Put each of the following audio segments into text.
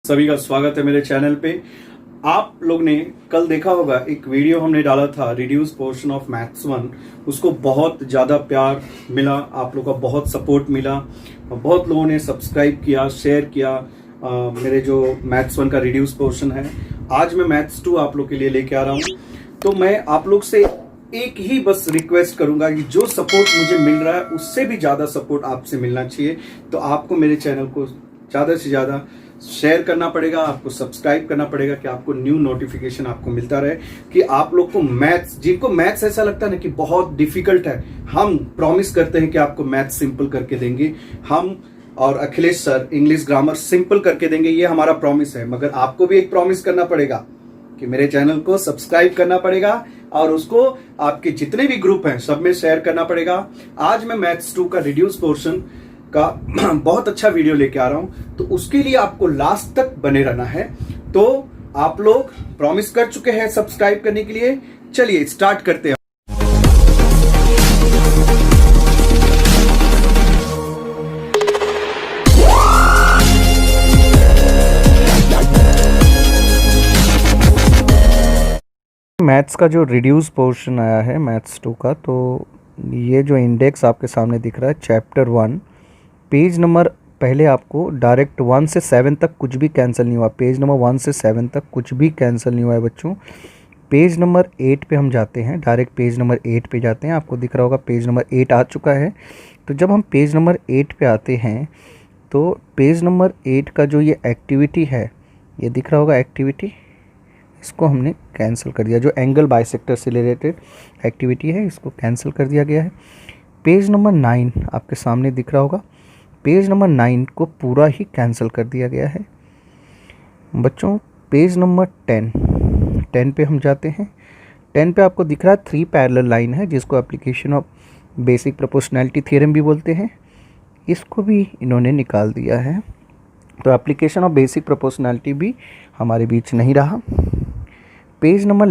सभी का स्वागत है मेरे चैनल पे। आप लोग ने कल देखा होगा एक वीडियो हमने डाला था रिड्यूस पोर्शन ऑफ मैथ्स 1। उसको बहुत ज़्यादा प्यार मिला, आप लोगों का बहुत सपोर्ट मिला, बहुत लोगों ने सब्सक्राइब किया, शेयर किया। मेरे जो मैथ्स 1 का रिड्यूस पोर्शन है, आज मैं मैथ्स 2 आप लोग के लिए लेके आ रहा हूँ। तो मैं आप लोग से एक ही बस रिक्वेस्ट करूंगा कि जो सपोर्ट मुझे मिल रहा है उससे भी ज़्यादा सपोर्ट आपसे मिलना चाहिए। तो आपको मेरे चैनल को ज़्यादा से ज़्यादा शेयर करना पड़ेगा, आपको सब्सक्राइब करना पड़ेगा कि आपको न्यू नोटिफिकेशन आपको मिलता रहे। कि आप लोग को मैथ्स, जिनको मैथ्स ऐसा लगता है ना कि बहुत डिफिकल्ट है, हम प्रॉमिस करते हैं कि आपको मैथ्स सिंपल करके देंगे। हम और Akhilesh sir English grammar simple करके देंगे, ये हमारा प्रॉमिस है। मगर आपको भी एक प्रॉमिस करना पड़ेगा कि मेरे चैनल को सब्सक्राइब करना पड़ेगा और उसको आपके जितने भी ग्रुप हैं सब में शेयर करना पड़ेगा। आज मैं मैथ्स 2 का रिड्यूस पोर्शन का बहुत अच्छा वीडियो लेके आ रहा हूं, तो उसके लिए आपको लास्ट तक बने रहना है। तो आप लोग प्रॉमिस कर चुके हैं सब्सक्राइब करने के लिए। चलिए स्टार्ट करते हैं। मैथ्स का जो रिड्यूस पोर्शन आया है मैथ्स 2 का, तो ये जो इंडेक्स आपके सामने दिख रहा है चैप्टर 1 पेज नंबर, पहले आपको डायरेक्ट 1 से 7 तक कुछ भी कैंसिल नहीं हुआ। पेज नंबर 1 से 7 तक कुछ भी कैंसिल नहीं हुआ है बच्चों। पेज नंबर 8 पे हम जाते हैं, डायरेक्ट पेज नंबर 8 पे जाते हैं। आपको दिख रहा होगा पेज नंबर 8 आ चुका है। तो जब हम पेज नंबर 8 पे आते हैं तो पेज नंबर 8 का जो ये एक्टिविटी है, ये दिख रहा होगा एक्टिविटी, इसको हमने कैंसिल कर दिया। जो एंगल बाइसेक्टर से रिलेटेड एक्टिविटी है इसको कैंसिल कर दिया गया है। पेज नंबर 9 आपके सामने दिख रहा होगा, पेज नंबर 9 को पूरा ही कैंसिल कर दिया गया है बच्चों। पेज नंबर 10 पे हम जाते हैं। 10 पे आपको दिख रहा है 3 पैरेलल लाइन है, जिसको application of basic proportionality theorem भी बोलते हैं। इसको भी इन्होंने निकाल दिया है, तो एप्लीकेशन ऑफ बेसिक प्रोपोर्शनैलिटी भी हमारे बीच नहीं रहा। पेज नंबर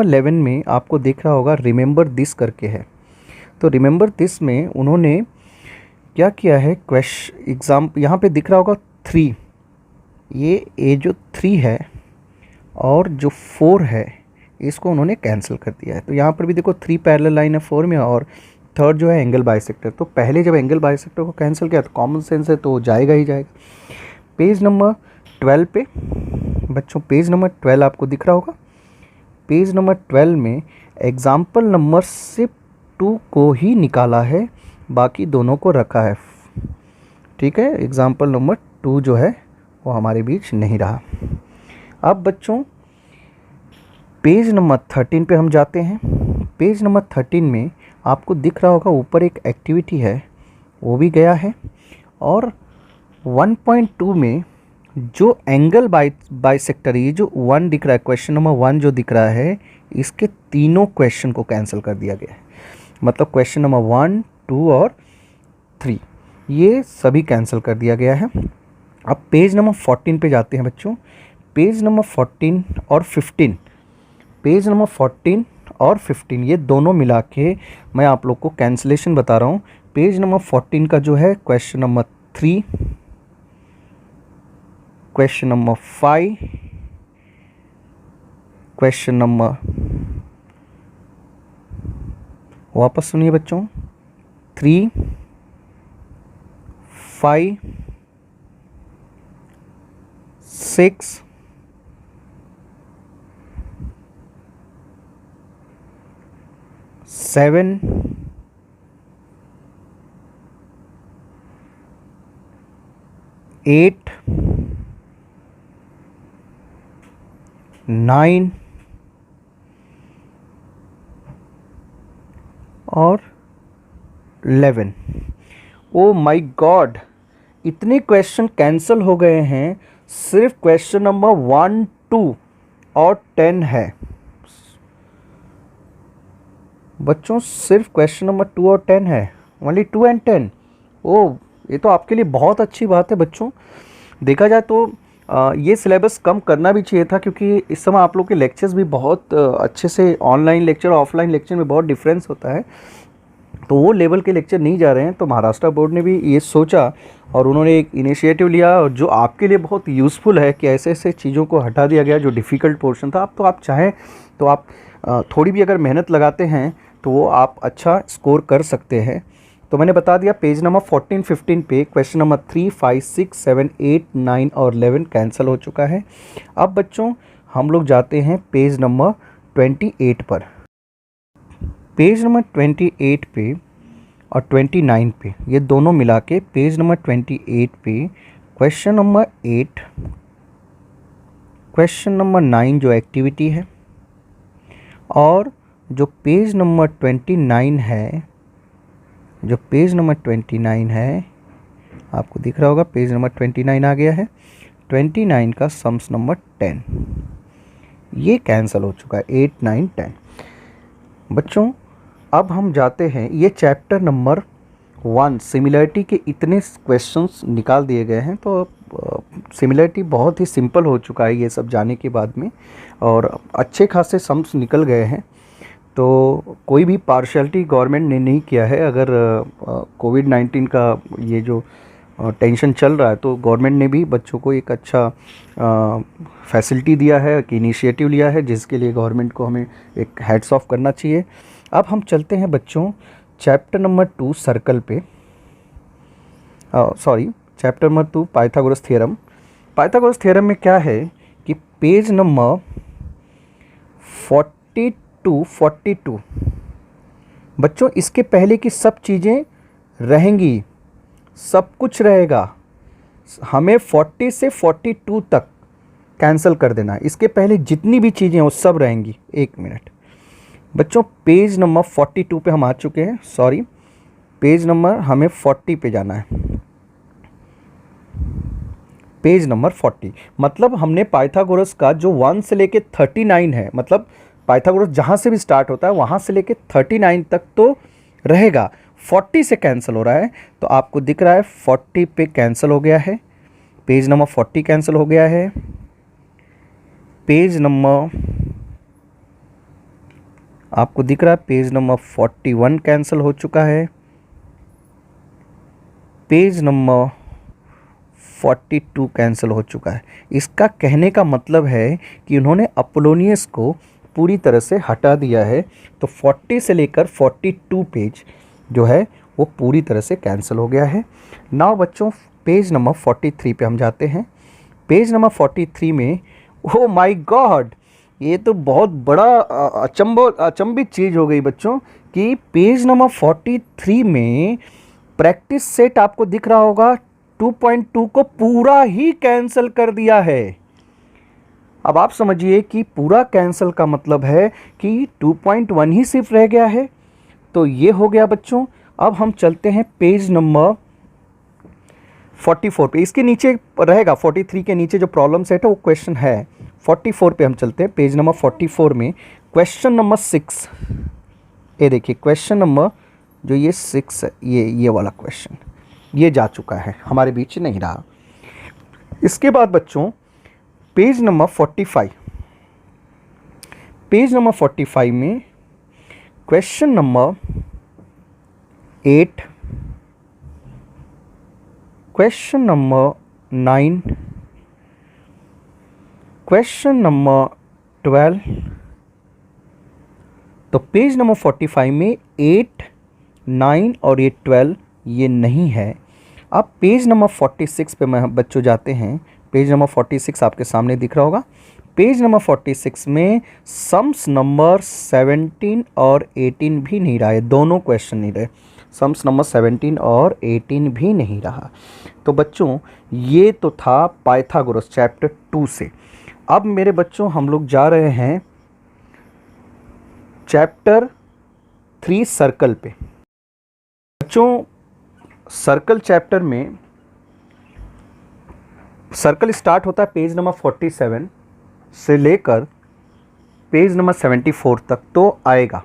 11 में आपको दिख रहा होगा रिमेंबर दिस करके है। तो रिमेंबर दिस में उन्होंने क्या किया है, क्वेश्चन एग्जाम यहाँ पे दिख रहा होगा 3, ये जो 3 है और जो 4 है इसको उन्होंने कैंसिल कर दिया है। तो यहाँ पर भी देखो 3 पैरेलल लाइन है 4 में, और थर्ड जो है एंगल बाइसेक्टर। तो पहले जब एंगल बाइसेक्टर को कैंसिल किया तो कॉमन सेंस है तो जाएगा ही जाएगा। पेज नंबर 12 पे बच्चों, पेज नंबर 12 आपको दिख रहा होगा। पेज नंबर 12 में एग्जाम्पल नंबर सिर्फ 2 को ही निकाला है, बाकी दोनों को रखा है। ठीक है, एग्जाम्पल नंबर 2 जो है वो हमारे बीच नहीं रहा। अब बच्चों पेज नंबर 13 पे हम जाते हैं। पेज नंबर 13 में आपको दिख रहा होगा ऊपर एक एक्टिविटी है, वो भी गया है। और 1.2 में जो एंगल बाइसेक्टर, ये जो 1 दिख रहा है, क्वेश्चन नंबर 1 जो दिख रहा है, इसके तीनों क्वेश्चन को कैंसिल कर दिया गया है। मतलब क्वेश्चन नंबर 1, 2 और 3 ये सभी कैंसिल कर दिया गया है। अब पेज नंबर 14 पे जाते हैं बच्चों। पेज नंबर 14 और 15, पेज नंबर 14 और 15 ये दोनों मिला के मैं आप लोग को कैंसिलेशन बता रहा हूँ। पेज नंबर 14 का जो है question number 3, question number 5, question number, वापस सुनिए बच्चों, 3, 5, 6, 7, 8, 9 और 11। ओ माय गॉड, इतने क्वेश्चन कैंसिल हो गए हैं। सिर्फ क्वेश्चन नंबर 1, 2 और 10 है बच्चों। सिर्फ क्वेश्चन नंबर 2 और 10 है, ओनली 2 and 10। ओ, ये तो आपके लिए बहुत अच्छी बात है बच्चों। देखा जाए तो ये सिलेबस कम करना भी चाहिए था, क्योंकि इस समय आप लोग के लेक्चर्स भी बहुत अच्छे से, ऑनलाइन लेक्चर ऑफलाइन लेक्चर में बहुत डिफरेंस होता है। तो वो लेवल के लेक्चर नहीं जा रहे हैं। तो महाराष्ट्र बोर्ड ने भी ये सोचा और उन्होंने एक इनिशिएटिव लिया और जो आपके लिए बहुत यूज़फुल है कि ऐसे ऐसे चीज़ों को हटा दिया गया जो डिफ़िकल्ट पोर्शन था। अब तो आप चाहें तो आप थोड़ी भी अगर मेहनत लगाते हैं तो वो आप अच्छा स्कोर कर सकते हैं। तो मैंने बता दिया पेज नंबर 14-15 पे क्वेश्चन नंबर 3, 5, 6, 7, 8, 9 और 11 कैंसिल हो चुका है। अब बच्चों हम लोग जाते हैं पेज नंबर 28 पर। पेज नंबर 28 पे और 29 पे, ये दोनों मिला के पेज नंबर 28 पे क्वेश्चन नंबर 8, क्वेश्चन नंबर 9 जो एक्टिविटी है, और जो पेज नंबर 29 है, जो पेज नंबर 29 है, आपको दिख रहा होगा पेज नंबर 29 आ गया है। 29 का सम्स नंबर 10 ये कैंसिल हो चुका है। 8, 9, 10। बच्चों अब हम जाते हैं, ये चैप्टर नंबर 1 सिमिलरिटी के इतने क्वेश्चंस निकाल दिए गए हैं। तो सिमिलरिटी बहुत ही सिंपल हो चुका है ये सब जाने के बाद में, और अच्छे खासे सम्स निकल गए हैं। तो कोई भी पार्शियलिटी गवर्नमेंट ने नहीं किया है। अगर कोविड-19 का ये जो टेंशन चल रहा है तो गवर्नमेंट ने भी बच्चों को एक अच्छा फैसिलिटी दिया है, एक इनिशिएटिव लिया है, जिसके लिए गवर्नमेंट को हमें एक हैट्स ऑफ करना चाहिए। अब हम चलते हैं बच्चों चैप्टर नंबर 2 सर्कल पे, chapter number 2 Pythagoras theorem. Pythagoras theorem में क्या है कि पेज नंबर 42 बच्चों इसके पहले की सब चीज़ें रहेंगी, सब कुछ रहेगा। हमें 40 से 42 तक कैंसिल कर देना है। इसके पहले जितनी भी चीज़ें वो सब रहेंगी। एक मिनट बच्चों, पेज नंबर 42 पे हम आ चुके हैं। सॉरी, पेज नंबर हमें 40 पे जाना है। पेज नंबर 40 मतलब हमने पाइथागोरस का जो 1 से लेके 39 है, मतलब पाइथागोरस जहाँ से भी स्टार्ट होता है वहाँ से लेके 39 तक तो रहेगा। 40 से कैंसिल हो रहा है, तो आपको दिख रहा है 40 पे कैंसिल हो गया है। पेज नंबर 40 कैंसिल हो गया है। पेज नंबर आपको दिख रहा है पेज नंबर 41 कैंसिल हो चुका है। पेज नंबर 42 कैंसिल हो चुका है। इसका कहने का मतलब है कि उन्होंने अपोलोनियस को पूरी तरह से हटा दिया है। तो 40 से लेकर 42 पेज जो है वो पूरी तरह से कैंसिल हो गया है। नाउ बच्चों पेज नंबर 43 पे हम जाते हैं। पेज नंबर 43 में ओह माय गॉड, ये तो बहुत बड़ा अचंभित चीज़ हो गई बच्चों कि पेज नंबर 43 में प्रैक्टिस सेट आपको दिख रहा होगा 2.2 को पूरा ही कैंसिल कर दिया है। अब आप समझिए कि पूरा कैंसिल का मतलब है कि 2.1 ही सिर्फ रह गया है। तो ये हो गया बच्चों। अब हम चलते हैं पेज नंबर 44 पे। इसके नीचे रहेगा 43 के नीचे जो प्रॉब्लम सेट है वो क्वेश्चन है। 44 पे हम चलते हैं। पेज नंबर 44 में क्वेश्चन नंबर 6, ये देखिए क्वेश्चन नंबर जो ये 6 है, ये वाला क्वेश्चन ये जा चुका है, हमारे बीच नहीं रहा। इसके बाद बच्चों पेज नंबर 45, पेज नंबर 45 में question number 8, question number 9, question number 12। तो पेज नंबर 45 में 8, 9 और ये 12 ये नहीं है। अब पेज नंबर 46 पे मैं बच्चों जाते हैं। पेज नंबर 46 आपके सामने दिख रहा होगा। पेज नंबर 46 में सम्स नंबर 17 और 18 भी नहीं रहा है, दोनों क्वेश्चन नहीं रहे। सम्स नंबर 17 और 18 भी नहीं रहा। तो बच्चों ये तो था पाइथागोरस चैप्टर 2 से। अब मेरे बच्चों हम लोग जा रहे हैं चैप्टर 3 सर्कल पे। बच्चों सर्कल चैप्टर में सर्कल स्टार्ट होता है पेज नंबर 47 से लेकर पेज नंबर 74 तक तो आएगा।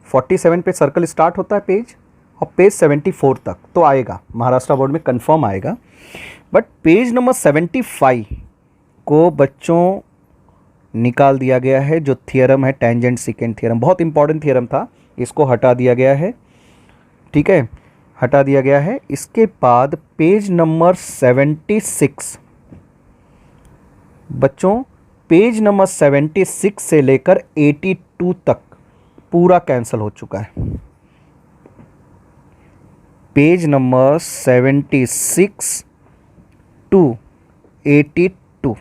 47 पे सर्कल स्टार्ट होता है पेज, और पेज 74 तक तो आएगा, महाराष्ट्र बोर्ड में कंफर्म आएगा। बट पेज नंबर 75 को बच्चों निकाल दिया गया है। जो थियरम है टेंजेंट सीकेंट थियरम, बहुत इंपॉर्टेंट थियरम था, इसको हटा दिया गया है। ठीक है, हटा दिया गया है। इसके बाद पेज नंबर 76 बच्चों, पेज नंबर 76 से लेकर 82 तक पूरा कैंसिल हो चुका है। पेज नंबर 76 टू 82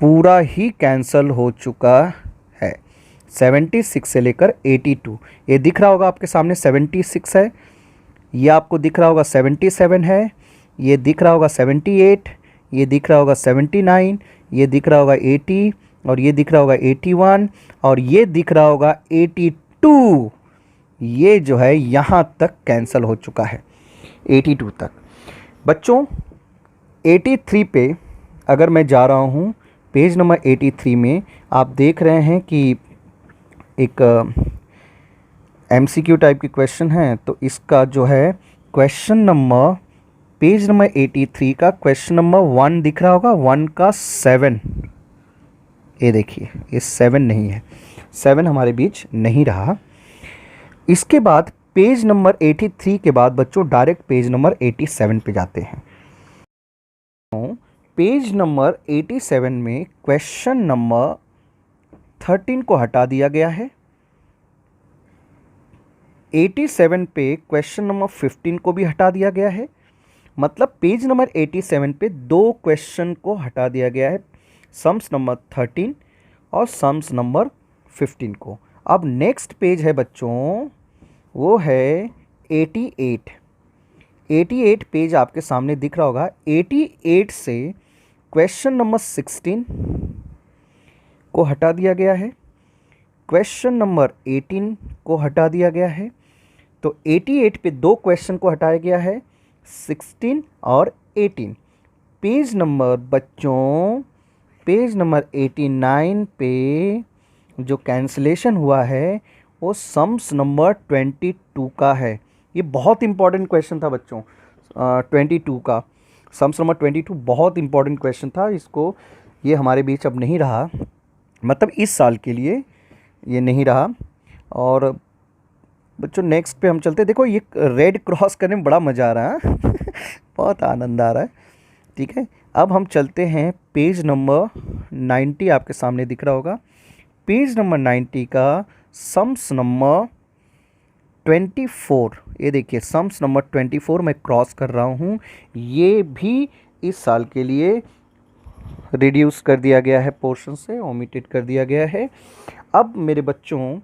पूरा ही कैंसिल हो चुका है। 76 से लेकर 82, ये दिख रहा होगा आपके सामने 76 है, ये आपको दिख रहा होगा 77 है, ये दिख रहा होगा 78, ये दिख रहा होगा 79, ये दिख रहा होगा 80, और ये दिख रहा होगा 81, और ये दिख रहा होगा 82। ये जो है यहाँ तक कैंसिल हो चुका है, 82 तक। बच्चों 83 पे अगर मैं जा रहा हूँ, पेज नंबर 83 में आप देख रहे हैं कि एक MCQ टाइप की क्वेश्चन है। तो इसका जो है क्वेश्चन नंबर, पेज नंबर 83 का क्वेश्चन नंबर 1 दिख रहा होगा, 1 का 7, ये देखिए ये 7 नहीं है, 7 हमारे बीच नहीं रहा। इसके बाद पेज नंबर 83 के बाद बच्चों डायरेक्ट पेज नंबर 87 पे जाते हैं। पेज नंबर 87 में क्वेश्चन नंबर 13 को हटा दिया गया है। 87 पे क्वेश्चन नंबर 15 को भी हटा दिया गया है। मतलब पेज नंबर 87 पे 2 क्वेश्चन को हटा दिया गया है, सम्स नंबर 13 और सम्स नंबर 15 को। अब नेक्स्ट पेज है बच्चों, वो है 88। 88 पेज आपके सामने दिख रहा होगा। 88 से क्वेश्चन नंबर 16 को हटा दिया गया है, क्वेश्चन नंबर 18 को हटा दिया गया है। तो 88 पे 2 क्वेश्चन को हटाया गया है, 16 और 18। पेज नंबर बच्चों, पेज नंबर 89 पे जो कैंसिलेशन हुआ है वो सम्स नंबर 22 का है। ये बहुत इंपॉर्टेंट क्वेश्चन था बच्चों, 22 का सम्स नंबर 22 बहुत इंपॉर्टेंट क्वेश्चन था। इसको, ये हमारे बीच अब नहीं रहा, मतलब इस साल के लिए ये नहीं रहा। और बच्चों नेक्स्ट पे हम चलते हैं। देखो ये रेड क्रॉस करने में बड़ा मज़ा आ रहा है बहुत आनंद आ रहा है। ठीक है, अब हम चलते हैं पेज नंबर 90 आपके सामने दिख रहा होगा। पेज नंबर 90 का सम्स नंबर 24, ये देखिए सम्स नंबर 24 मैं क्रॉस कर रहा हूँ। ये भी इस साल के लिए रिड्यूस कर दिया गया है, पोर्शन से ओमिटेड कर दिया गया है। अब मेरे बच्चों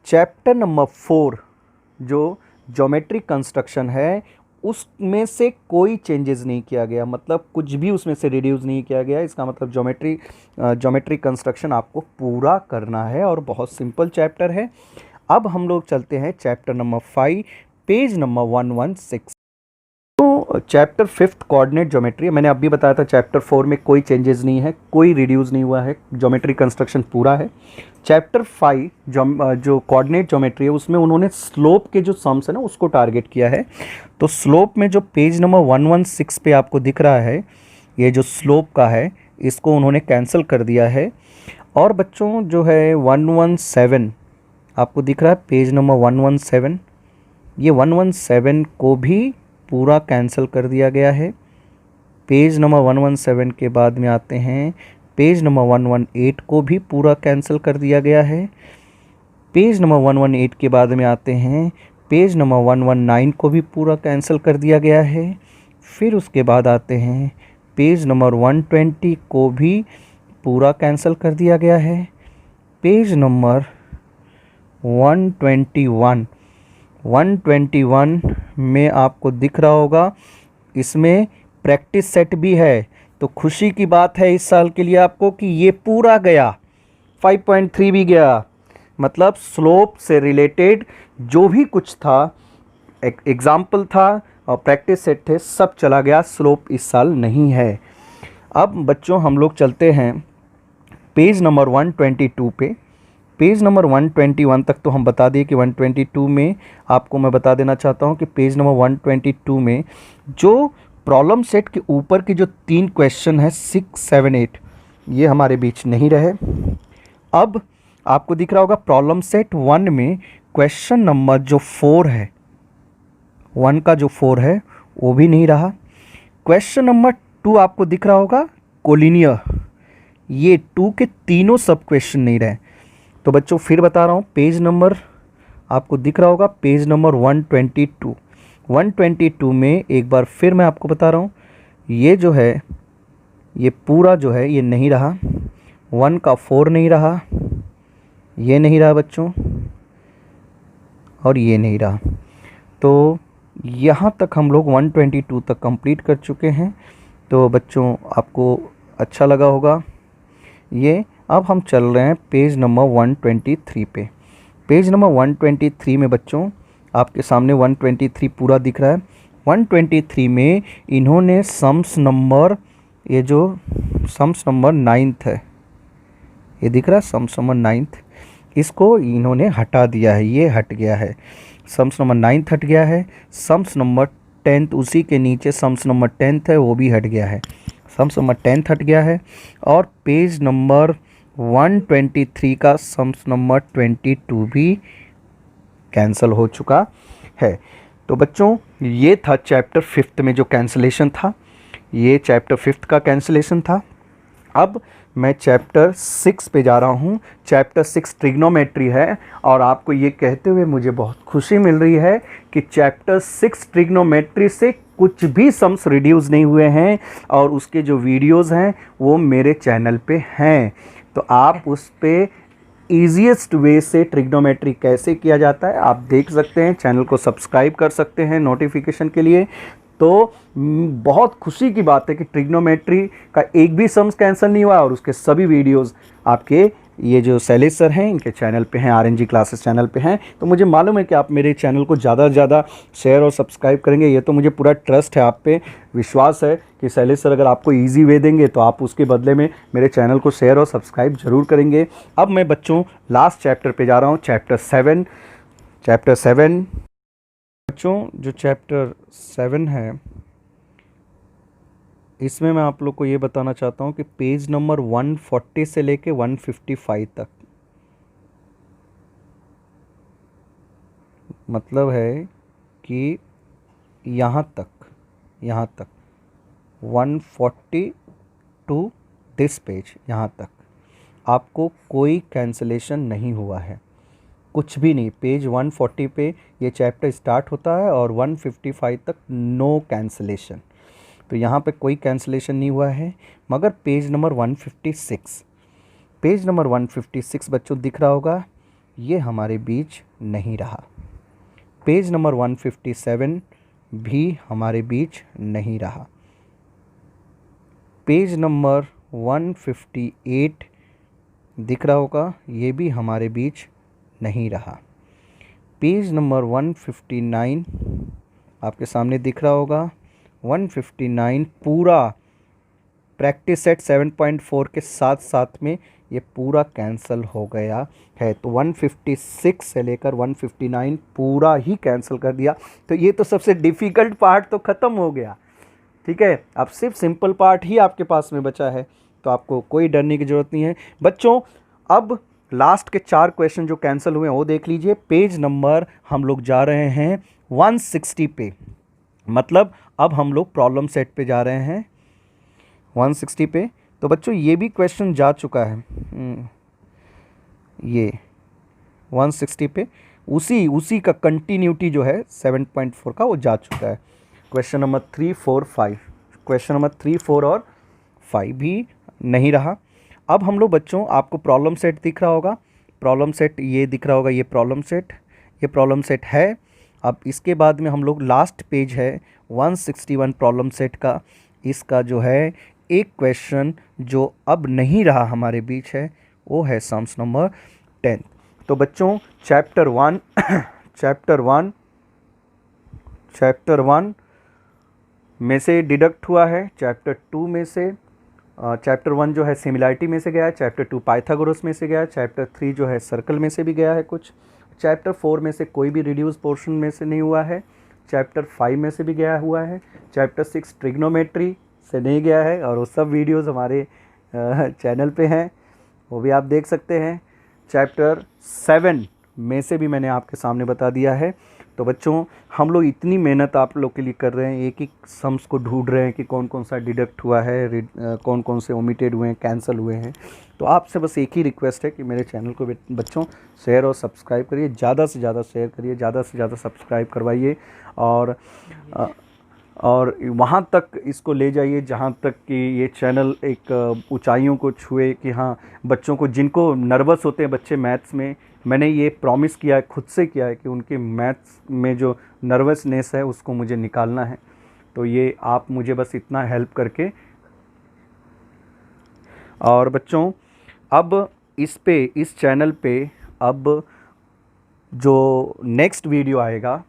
चैप्टर नंबर 4 जो ज्योमेट्री कंस्ट्रक्शन है उसमें से कोई चेंजेस नहीं किया गया, मतलब कुछ भी उसमें से रिड्यूस नहीं किया गया। इसका मतलब ज्योमेट्री कंस्ट्रक्शन आपको पूरा करना है और बहुत सिंपल चैप्टर है। अब हम लोग चलते हैं चैप्टर नंबर 5, पेज नंबर 116। तो चैप्टर 5 कोऑर्डिनेट ज्योमेट्री, मैंने अभी बताया था चैप्टर 4 में कोई चेंजेस नहीं है, कोई रिड्यूस नहीं हुआ है, ज्योमेट्री कंस्ट्रक्शन पूरा है। चैप्टर 5 जो कोऑर्डिनेट ज्योमेट्री है उसमें उन्होंने स्लोप के जो सम्स है ना उसको टारगेट किया है। तो स्लोप में जो पेज नंबर 116 पे आपको दिख रहा है, ये जो स्लोप का है इसको उन्होंने कैंसिल कर दिया है। और बच्चों जो है 117 आपको दिख रहा है, पेज नंबर 117, ये 117 को भी पूरा कैंसिल कर दिया गया है। पेज नंबर 117 के बाद में आते हैं पेज नंबर 118 को भी पूरा कैंसिल कर दिया गया है। पेज नंबर 118 के बाद में आते हैं पेज नंबर 119 को भी पूरा कैंसिल कर दिया गया है। फिर उसके बाद आते हैं पेज नंबर 120 को भी पूरा कैंसिल कर दिया गया है। पेज नंबर 121 में आपको दिख रहा होगा, इसमें प्रैक्टिस सेट भी है। तो खुशी की बात है इस साल के लिए आपको कि ये पूरा गया, 5.3 भी गया। मतलब स्लोप से रिलेटेड जो भी कुछ था, एग्जाम्पल था और प्रैक्टिस सेट थे, सब चला गया, स्लोप इस साल नहीं है। अब बच्चों हम लोग चलते हैं पेज नंबर 122 पे। पेज नंबर 121 तक तो हम बता दिए कि 122 में आपको मैं बता देना चाहता हूं कि पेज नंबर 122 में जो प्रॉब्लम सेट के ऊपर के जो 3 क्वेश्चन है 6, 7, 8 ये हमारे बीच नहीं रहे। अब आपको दिख रहा होगा प्रॉब्लम सेट 1 में क्वेश्चन नंबर जो 4 है 1 का जो 4 है वो भी नहीं रहा। क्वेश्चन नंबर 2 आपको दिख रहा होगा कोलिनियर, ये 2 के तीनों सब क्वेश्चन नहीं रहे। तो बच्चों फिर बता रहा हूँ, पेज नंबर आपको दिख रहा होगा, पेज नंबर 122। 122 में एक बार फिर मैं आपको बता रहा हूँ, ये जो है ये पूरा जो है ये नहीं रहा, 1 का 4 नहीं रहा, ये नहीं रहा बच्चों, और ये नहीं रहा। तो यहाँ तक हम लोग 122 तक कंप्लीट कर चुके हैं। तो बच्चों आपको अच्छा लगा होगा ये। अब हम चल रहे हैं पेज नंबर 123 पे। पेज नंबर 123 में बच्चों आपके सामने 123 पूरा दिख रहा है। 123 में इन्होंने सम्स नंबर, ये जो सम्स नंबर 9th है, ये दिख रहा है सम्स नंबर 9th, इसको इन्होंने हटा दिया है, ये हट गया है। सम्स नंबर 9th हट गया है। सम्स नंबर 10th उसी के नीचे सम्स नंबर 10th है, वो भी हट गया है। सम्स नंबर 10th हट गया है। और पेज नंबर 123 का सम्स नंबर 22 भी कैंसिल हो चुका है। तो बच्चों ये था चैप्टर 5th में जो कैंसिलेशन था, ये चैप्टर 5th का कैंसिलेशन था। अब मैं चैप्टर 6 पे जा रहा हूँ। चैप्टर 6 ट्रिग्नोमेट्री है, और आपको ये कहते हुए मुझे बहुत खुशी मिल रही है कि चैप्टर 6 ट्रिग्नोमेट्री से कुछ भी सम्स रिड्यूस नहीं हुए हैं, और उसके जो वीडियोस हैं वो मेरे चैनल पे हैं। तो आप उस पे ईजीएस्ट वे से ट्रिग्नोमेट्री कैसे किया जाता है आप देख सकते हैं। चैनल को सब्सक्राइब कर सकते हैं नोटिफिकेशन के लिए। तो बहुत खुशी की बात है कि ट्रिग्नोमेट्री का एक भी सम्स कैंसिल नहीं हुआ, और उसके सभी वीडियोस आपके ये जो शैलेश सर हैं इनके चैनल पे हैं, आरएनजी क्लासेस चैनल पे हैं। तो मुझे मालूम है कि आप मेरे चैनल को ज़्यादा से ज़्यादा शेयर और सब्सक्राइब करेंगे। ये तो मुझे पूरा ट्रस्ट है, आप पे विश्वास है कि शैलेश सर अगर आपको ईजी वे देंगे तो आप उसके बदले में मेरे चैनल को शेयर और सब्सक्राइब ज़रूर करेंगे। अब मैं बच्चों लास्ट चैप्टर पर जा रहा हूँ, चैप्टर 7। चैप्टर 7 बच्चों जो चैप्टर 7 है इसमें मैं आप लोग को ये बताना चाहता हूँ कि पेज नंबर 140 से लेके 155 तक, मतलब है कि यहाँ तक 140 टू दिस पेज, यहाँ तक आपको कोई कैंसिलेशन नहीं हुआ है, कुछ भी नहीं। पेज 140 पे ये चैप्टर स्टार्ट होता है और 155 तक नो कैंसिलेशन। तो यहाँ पे कोई कैंसिलेशन नहीं हुआ है। मगर पेज नंबर 156, पेज नंबर 156 बच्चों दिख रहा होगा, ये हमारे बीच नहीं रहा। पेज नंबर 157 भी हमारे बीच नहीं रहा। पेज नंबर 158 दिख रहा होगा, ये भी हमारे बीच नहीं रहा। पेज नंबर 159 आपके सामने दिख रहा होगा, 159 पूरा प्रैक्टिस सेट 7.4 के साथ साथ में ये पूरा कैंसिल हो गया है। तो 156 से लेकर 159 पूरा ही कैंसिल कर दिया। तो ये तो सबसे डिफ़िकल्ट पार्ट तो ख़त्म हो गया, ठीक है। अब सिर्फ सिंपल पार्ट ही आपके पास में बचा है, तो आपको कोई डरने की ज़रूरत नहीं है बच्चों। अब लास्ट के 4 क्वेश्चन जो कैंसिल हुए हैं वो देख लीजिए। पेज नंबर हम लोग जा रहे हैं 160 पे, मतलब अब हम लोग प्रॉब्लम सेट पे जा रहे हैं 160 पे। तो बच्चों ये भी क्वेश्चन जा चुका है, ये 160 पे उसी का कंटिन्यूटी जो है 7.4 का वो जा चुका है। क्वेश्चन नंबर 3, 4, 5, क्वेश्चन नंबर 3, 4 और 5 भी नहीं रहा। अब हम लोग बच्चों, आपको प्रॉब्लम सेट दिख रहा होगा, प्रॉब्लम सेट ये दिख रहा होगा, ये प्रॉब्लम सेट है। अब इसके बाद में हम लोग लास्ट पेज है 161 प्रॉब्लम सेट का, इसका जो है एक क्वेश्चन जो अब नहीं रहा हमारे बीच है वो है सम्स नंबर 10। तो बच्चों चैप्टर 1 में से डिडक्ट हुआ है, चैप्टर 2 में से चैप्टर 1 जो है सिमिलैरिटी में से गया है, चैप्टर 2 पाइथागोरस में से गया है, चैप्टर 3 जो है सर्कल में से भी गया है कुछ, चैप्टर 4 में से कोई भी रिड्यूस पोर्शन में से नहीं हुआ है, चैप्टर 5 में से भी गया हुआ है, चैप्टर 6 ट्रिग्नोमेट्री से नहीं गया है, और वो सब वीडियोस हमारे चैनल पे हैं, वो भी आप देख सकते हैं। चैप्टर 7 में से भी मैंने आपके सामने बता दिया है। तो बच्चों हम लोग इतनी मेहनत आप लोग के लिए कर रहे हैं, एक एक सम्स को ढूंढ रहे हैं कि कौन कौन सा डिडक्ट हुआ है, कौन कौन से ओमिटेड हुए हैं, कैंसिल हुए हैं। तो आपसे बस एक ही रिक्वेस्ट है कि मेरे चैनल को बच्चों शेयर और सब्सक्राइब करिए, ज़्यादा से ज़्यादा शेयर करिए, ज़्यादा से ज़्यादा सब्सक्राइब करवाइए और वहाँ तक इसको ले जाइए जहाँ तक कि ये चैनल एक ऊंचाइयों को छुए, कि हाँ बच्चों को जिनको नर्वस होते हैं बच्चे मैथ्स में, मैंने ये प्रॉमिस किया है, खुद से किया है कि उनके मैथ्स में जो नर्वसनेस है उसको मुझे निकालना है। तो ये आप मुझे बस इतना हेल्प करके। और बच्चों अब इस चैनल पे अब जो नेक्स्ट वीडियो आएगा,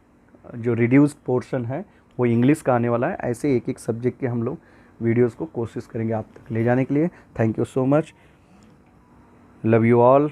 जो रिड्यूस्ड पोर्शन है वो इंग्लिश का आने वाला है। ऐसे एक एक सब्जेक्ट के हम लोग वीडियोस को कोशिश करेंगे आप तक ले जाने के लिए। Thank you so much, love you all.